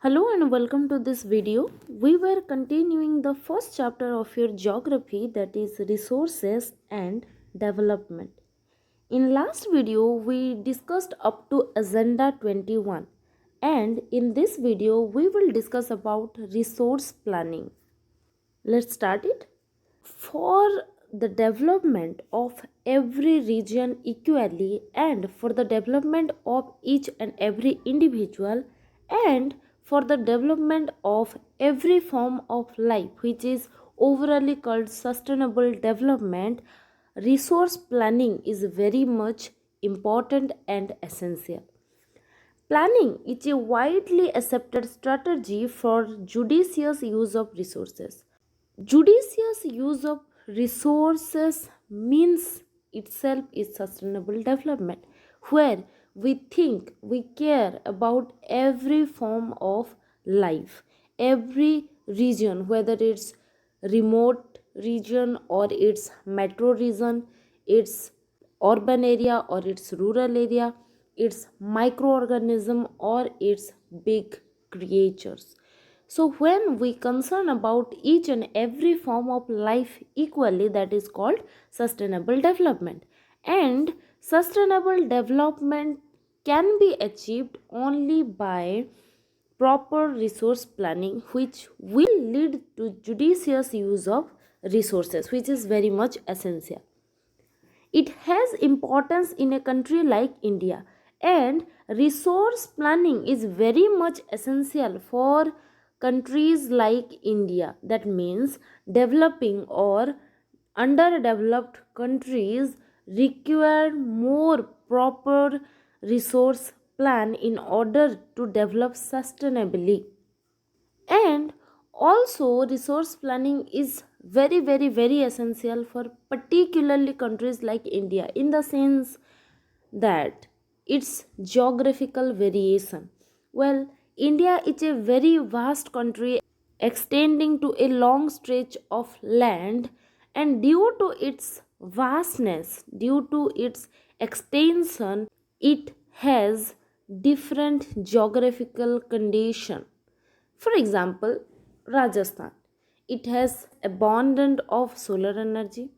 Hello and welcome to this video. We were continuing the first chapter of your geography, that is resources and development. In last video we discussed up to agenda 21, and in this video we will discuss about resource planning. Let's start it. For the development of every region equally, and for the development of each and every individual, and for the development of every form of life, which is overally called sustainable development, resource planning is very much important and essential. Planning is a widely accepted strategy for judicious use of resources. Judicious use of resources means itself is sustainable development, where we think, we care about every form of life, every region, whether it's remote region or it's metro region, it's urban area or it's rural area, it's microorganism or it's big creatures. So when we concern about each and every form of life equally, that is called sustainable development. And sustainable development can be achieved only by proper resource planning, which will lead to judicious use of resources, which is very much essential. It has importance in a country like India, and resource planning is very much essential for countries like India. That means developing or underdeveloped countries require more proper resource plan in order to develop sustainably. And also resource planning is very essential for particularly countries like India, in the sense that its geographical variation. Well, India is a very vast country extending to a long stretch of land, and due to its vastness, due to its extension, it has different geographical condition. For example, Rajasthan. It has abundant of solar energy.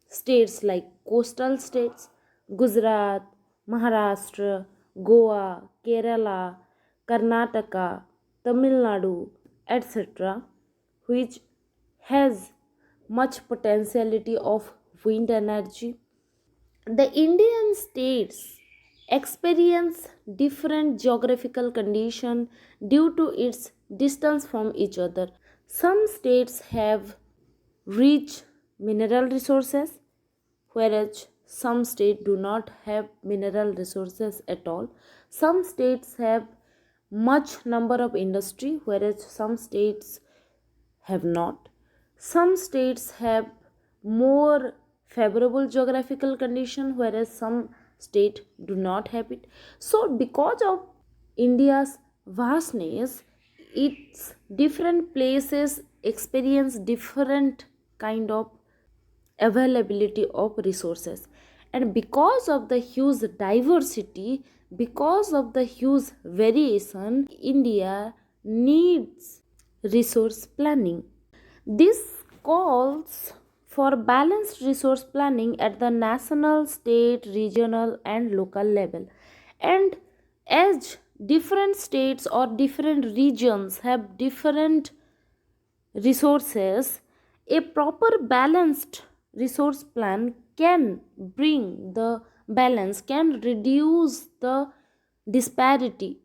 States like coastal states, Gujarat, Maharashtra, Goa, Kerala, Karnataka, Tamil Nadu, etc., which has much potentiality of wind energy. The Indian states experience different geographical condition due to its distance from each other. Some states have rich mineral resources, whereas some states do not have mineral resources at all. Some states have much number of industry, whereas some states have not. Some states have more favorable geographical condition, whereas some state do not have it. So because of India's vastness, its different places experience different kind of availability of resources, and because of the huge diversity, because of the huge variation, India needs resource planning. This calls for balanced resource planning at the national, state, regional and local level. And as different states or different regions have different resources, a proper balanced resource plan can bring the balance, can reduce the disparity,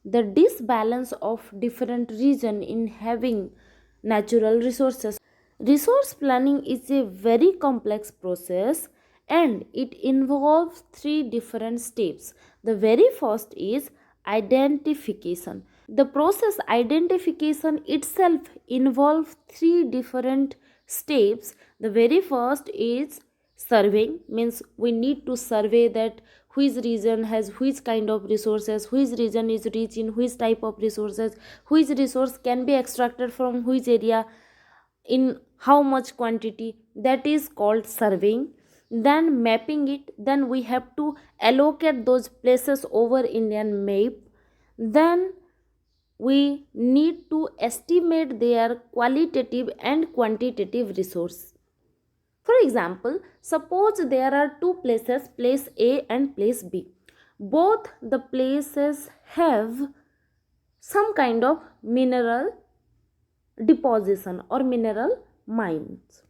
the disbalance of different region in having natural resources. Resource planning is a very complex process, and it involves three different steps. The very first is identification. The process identification itself involves three different steps. The very first is surveying, means we need to survey that which region has which kind of resources, which region is rich in which type of resources, which resource can be extracted from which area, in how much quantity. That is called surveying. Then mapping it, then we have to allocate those places over Indian map. Then we need to estimate their qualitative and quantitative resource. For example, suppose there are two places, place A and place B. Both the places have some kind of mineral deposition or mineral mines.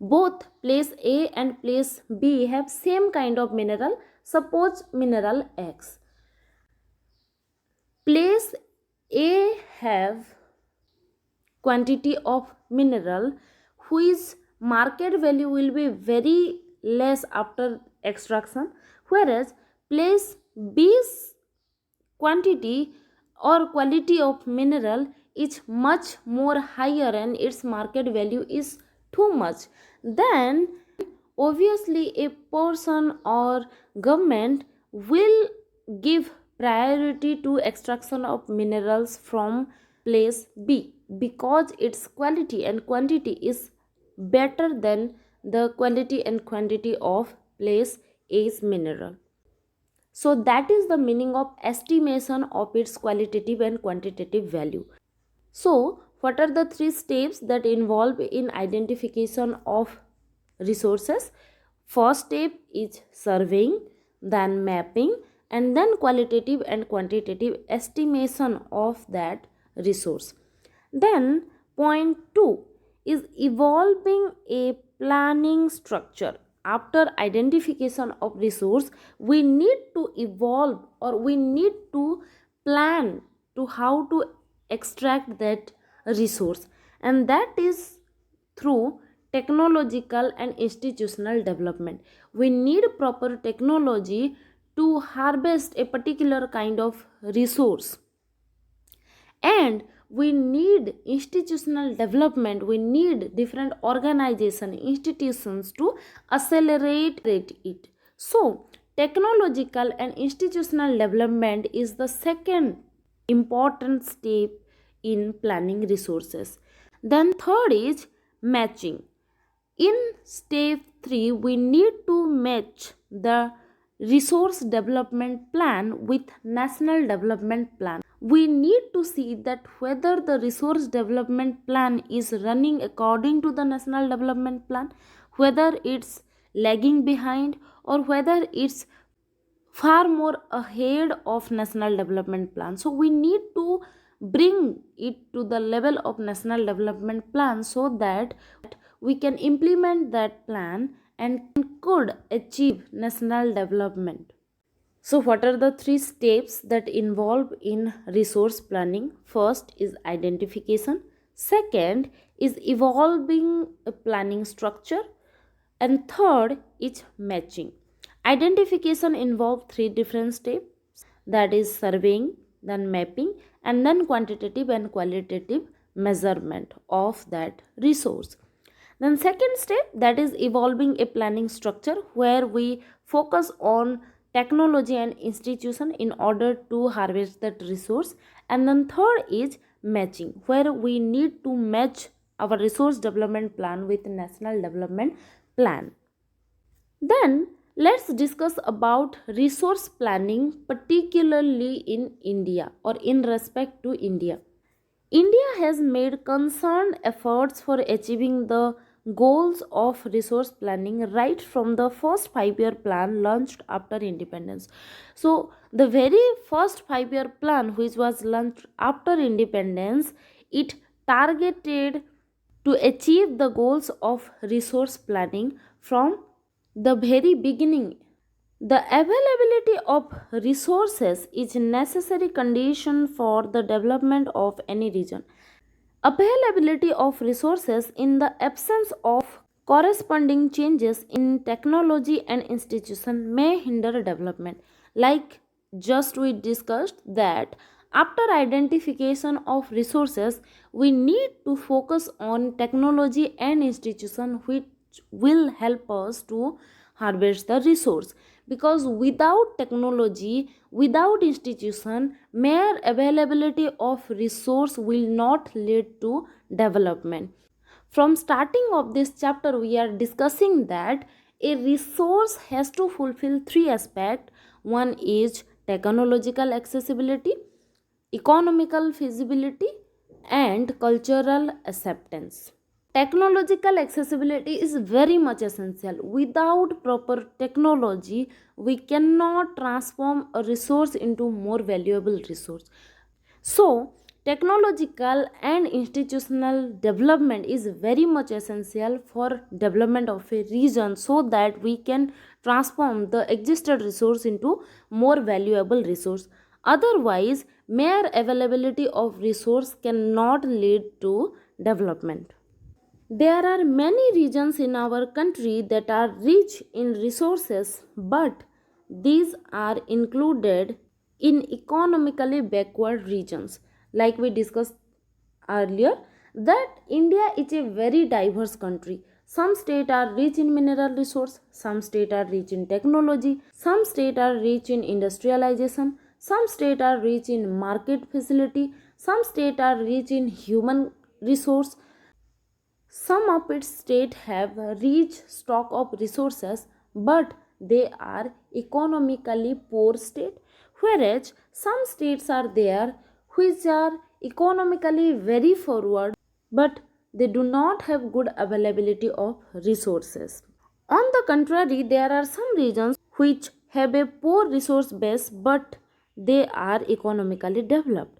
Both place A and place B have same kind of mineral, suppose mineral X. Place A have quantity of mineral whose market value will be very less after extraction, whereas place B's quantity or quality of mineral is much more higher and its market value is too much. Then obviously a person or government will give priority to extraction of minerals from place B because its quality and quantity is better than the quality and quantity of place A's mineral. So that is the meaning of estimation of its qualitative and quantitative value. So what are the three steps that involve in identification of resources? First step is surveying, then mapping, and then qualitative and quantitative estimation of that resource. Then point 2 is evolving a planning structure. After identification of resource, we need to evolve or we need to plan to how to extract that resource, and that is through technological and institutional development. We need proper technology to harvest a particular kind of resource, and we need institutional development. We need different organization institutions to accelerate it. So technological and institutional development is the second important step in planning resources. Then third is matching. In step 3 we need to match the resource development plan with national development plan. We need to see that whether the resource development plan is running according to the national development plan, whether it's lagging behind, or whether it's far more ahead of national development plan. So we need to bring it to the level of national development plan so that we can implement that plan and could achieve national development. So what are the three steps that involve in resource planning? First is identification, second is evolving a planning structure, and third is matching. Identification involves three different steps, that is surveying, then mapping, and then quantitative and qualitative measurement of that resource. Then second step, that is evolving a planning structure where we focus on technology and institution in order to harvest that resource. And then third is matching, where we need to match our resource development plan with national development plan. Then let's discuss about resource planning, particularly in India or in respect to India. India has made concerned efforts for achieving the goals of resource planning right from the first 5-year plan launched after independence. So, the very first 5-year plan, which was launched after independence, it targeted to achieve the goals of resource planning from the very beginning. The availability of resources is a necessary condition for the development of any region. Availability of resources in the absence of corresponding changes in technology and institution may hinder development. Like just we discussed that after identification of resources, we need to focus on technology and institution which will help us to harvest the resource, because without technology, without institution, mere availability of resource will not lead to development. From starting of this chapter we are discussing that a resource has to fulfill three aspects. One is technological accessibility, economical feasibility, and cultural acceptance. Technological accessibility is very much essential. Without proper technology, we cannot transform a resource into more valuable resource. So, technological and institutional development is very much essential for development of a region so that we can transform the existed resource into more valuable resource. Otherwise, mere availability of resource cannot lead to development. There are many regions in our country that are rich in resources, but these are included in economically backward regions. Like we discussed earlier, that India is a very diverse country. Some states are rich in mineral resource, some states are rich in technology, some states are rich in industrialization, some states are rich in market facility, some states are rich in human resource. Some of its states have a rich stock of resources, but they are economically poor state, whereas some states are there which are economically very forward, but they do not have good availability of resources. On the contrary, there are some regions which have a poor resource base, but they are economically developed.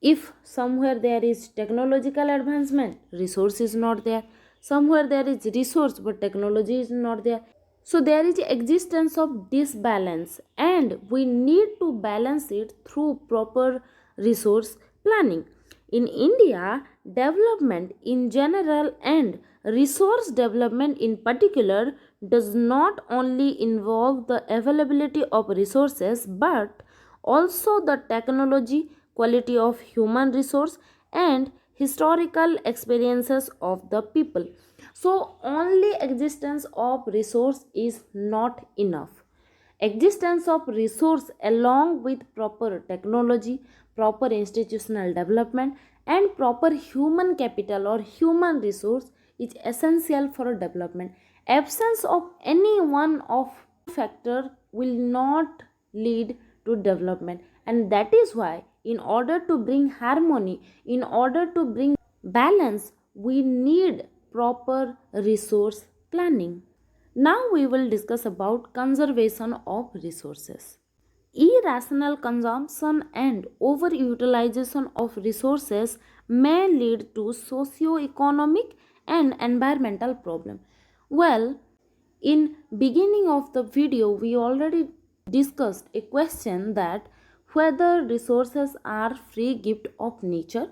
If somewhere there is technological advancement, resource is not there. Somewhere there is resource but technology is not there. So there is existence of disbalance, and we need to balance it through proper resource planning. In India, development in general and resource development in particular does not only involve the availability of resources but also the technology, quality of human resource, and historical experiences of the people. So only existence of resource is not enough. Existence of resource along with proper technology, proper institutional development, and proper human capital or human resource is essential for development. Absence of any one of factor will not lead to development, and that is why in order to bring harmony, in order to bring balance, we need proper resource planning. Now we will discuss about conservation of resources. Irrational consumption and overutilization of resources may lead to socio-economic and environmental problem. Well, in beginning of the video we already discussed a question that whether resources are free gift of nature,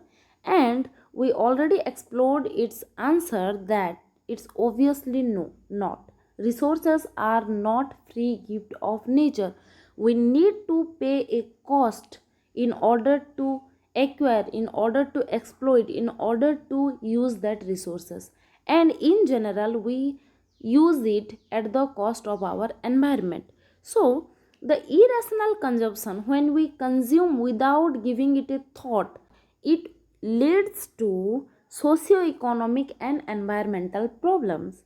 and we already explored its answer that it's obviously no, not. Resources are not free gift of nature. We need to pay a cost in order to acquire, in order to exploit, in order to use that resources, and in general we use it at the cost of our environment. So the irrational consumption, when we consume without giving it a thought, it leads to socio-economic and environmental problems.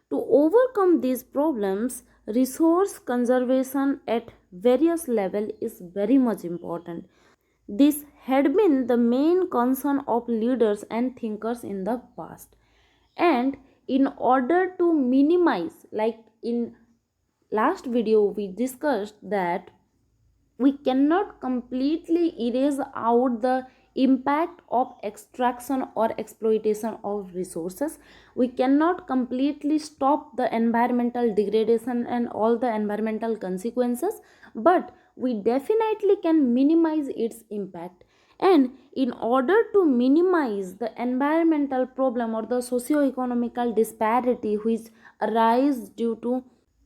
To overcome these problems, resource conservation at various levels is very much important. This had been the main concern of leaders and thinkers in the past. And in order to minimize, like in last video we discussed that we cannot completely erase out the impact of extraction or exploitation of resources. We cannot completely stop the environmental degradation and all the environmental consequences, but we definitely can minimize its impact. And in order to minimize the environmental problem or the socio-economical disparity which arise due to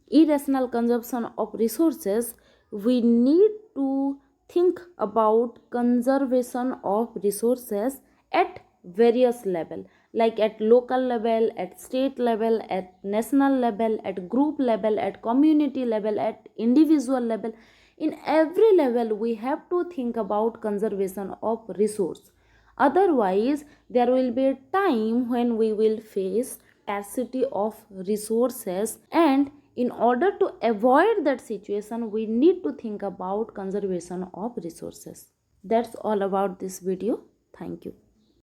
irrational consumption of resources, we need to think about conservation of resources at various level, like at local level, at state level, at national level, at group level, at community level, at individual level. In every level we have to think about conservation of resource. Otherwise there will be a time when we will face scarcity of resources, and in order to avoid that situation we need to think about conservation of resources. That's all about this video. Thank you.